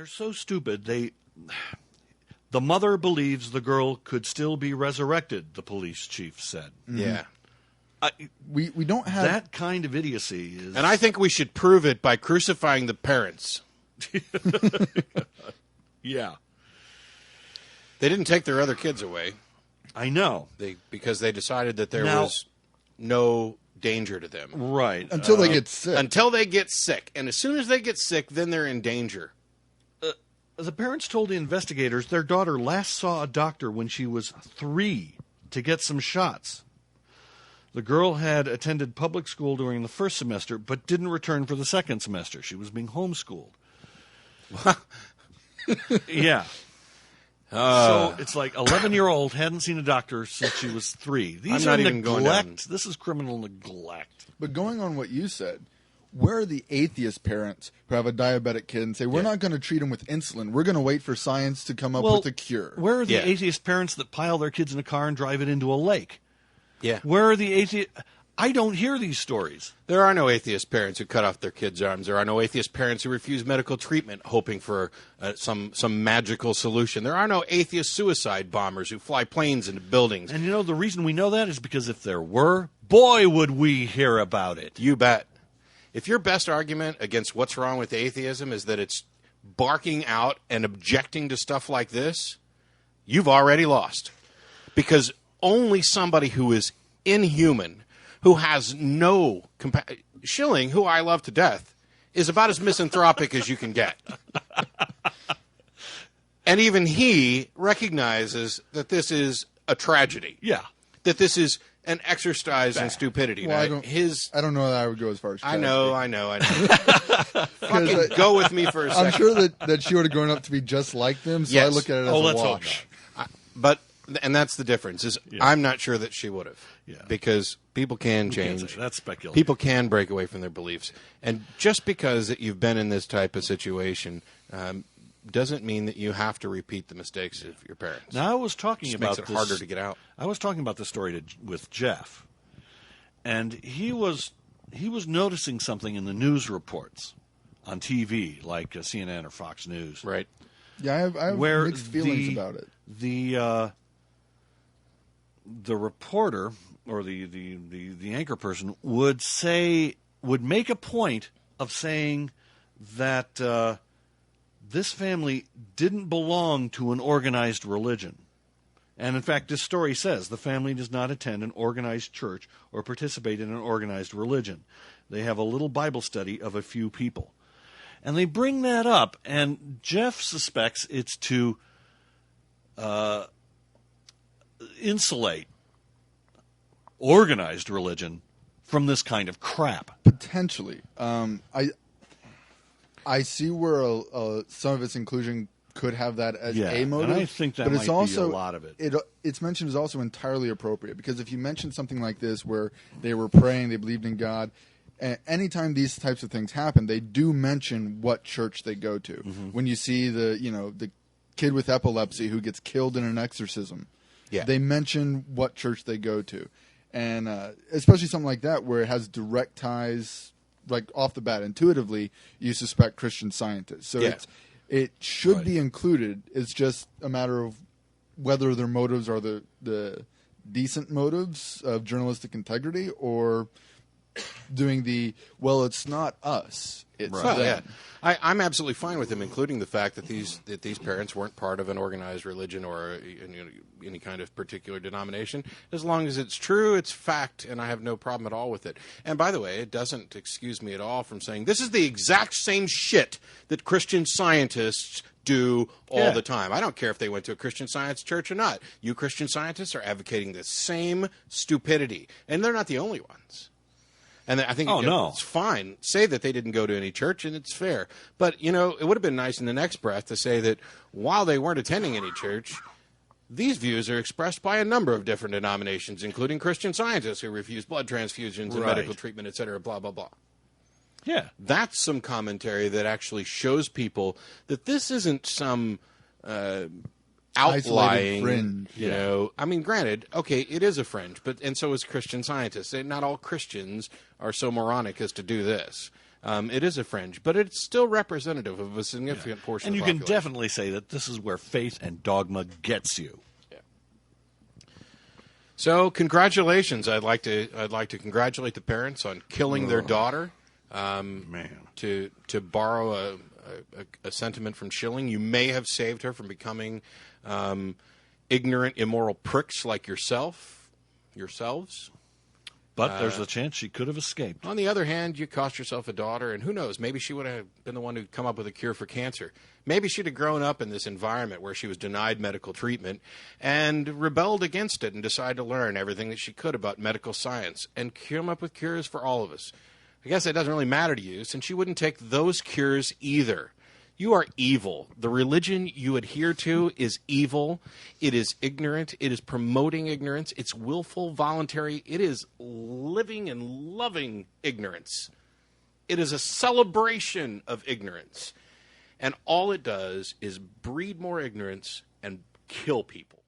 They're so stupid. The mother believes the girl could still be resurrected, the police chief said. Yeah. We don't have That kind of idiocy is... And I think we should prove it by crucifying the parents. Yeah. They didn't take their other kids away. I know. Because they decided that there Now- was no danger to them. Right. until they get sick. Until they get sick. And as soon as they get sick, then they're in danger. The parents told the investigators their daughter last saw a doctor when she was 3 to get some shots. The girl had attended public school during the first semester, but didn't return for the second semester. She was being homeschooled. Yeah. So it's like 11-year-old hadn't seen a doctor since she was 3. These I'm are not even going down. neglect. This is criminal neglect. But going on what you said, where are the atheist parents who have a diabetic kid and say, we're not going to treat him with insulin. We're going to wait for science to come up with a cure. Where are the Yeah. atheist parents that pile their kids in a car and drive it into a lake? Yeah. Where are the atheist... I don't hear these stories. There are no atheist parents who cut off their kids' arms. There are no atheist parents who refuse medical treatment, hoping for some magical solution. There are no atheist suicide bombers who fly planes into buildings. And you know, the reason we know that is because if there were, boy, would we hear about it. You bet. If your best argument against what's wrong with atheism is that it's barking out and objecting to stuff like this, you've already lost. Because only somebody who is inhuman, who has no Schilling, who I love to death, is about as misanthropic as you can get. And even he recognizes that this is a tragedy. Yeah. That this is an exercise in stupidity. Well, Now, I don't know that I would go as far as I know. Because Fucking go with me for a second. I'm sure that she would have grown up to be just like them, so I Yes. look at it as Oh, a let's hope wash. And that's the difference. Is I'm not sure that she would have. Yeah. Because people can Can't change. say. That's speculative. People can break away from their beliefs. And just because that you've been in this type of situation doesn't mean that you have to repeat the mistakes of your parents. Now, I was talking Just about makes it this, harder to get out. I was talking about this story with Jeff, and he was noticing something in the news reports on TV, like CNN or Fox News. Right. Yeah, I have Where mixed feelings about it. The reporter or the anchor person would make a point of saying that this family didn't belong to an organized religion. And in fact, this story says the family does not attend an organized church or participate in an organized religion. They have a little Bible study of a few people. And they bring that up, and Jeff suspects it's to insulate organized religion from this kind of crap. Potentially. I see where some of its inclusion could have that as a motive. And I think that but might it's also, be a lot of it. Its mention is also entirely appropriate, because if you mention something like this where they were praying, they believed in God, anytime these types of things happen, they do mention what church they go to. Mm-hmm. When you see the kid with epilepsy who gets killed in an exorcism, Yeah. they mention what church they go to. And especially something like that where it has direct ties, like off the bat, intuitively, you suspect Christian Scientists. So Yeah. it should Right. be included. It's just a matter of whether their motives are the decent motives of journalistic integrity, or doing it's not us, it's Well, them. yeah. I'm absolutely fine with him including the fact that these parents weren't part of an organized religion or any kind of particular denomination. As long as it's true, it's fact, and I have no problem at all with it. And by the way, it doesn't excuse me at all from saying this is the exact same shit that Christian Scientists do all the time. I don't care if they went to a Christian Science church or not. You Christian Scientists are advocating the same stupidity, and they're not the only ones. And I think it's fine. Say that they didn't go to any church, and it's fair. But, it would have been nice in the next breath to say that while they weren't attending any church, these views are expressed by a number of different denominations, including Christian Scientists who refuse blood transfusions and Right. medical treatment, et cetera, blah, blah, blah. Yeah. That's some commentary that actually shows people that this isn't some outlying fringe. I mean, granted, okay, it is a fringe, and so is Christian Scientists. Not all Christians are so moronic as to do this. It is a fringe, but it's still representative of a significant portion And of you the can population. definitely say that this is where faith and dogma gets you. So, congratulations! I'd like to congratulate the parents on killing their daughter. Man. To borrow a sentiment from Schilling, you may have saved her from becoming ignorant, immoral pricks like yourselves. But there's a chance she could have escaped. On the other hand, you cost yourself a daughter, and who knows, maybe she would have been the one who'd come up with a cure for cancer. Maybe she'd have grown up in this environment where she was denied medical treatment and rebelled against it and decided to learn everything that she could about medical science and come up with cures for all of us. I guess that doesn't really matter to you, since you wouldn't take those cures either. You are evil. The religion you adhere to is evil. It is ignorant. It is promoting ignorance. It's willful, voluntary. It is living and loving ignorance. It is a celebration of ignorance. And all it does is breed more ignorance and kill people.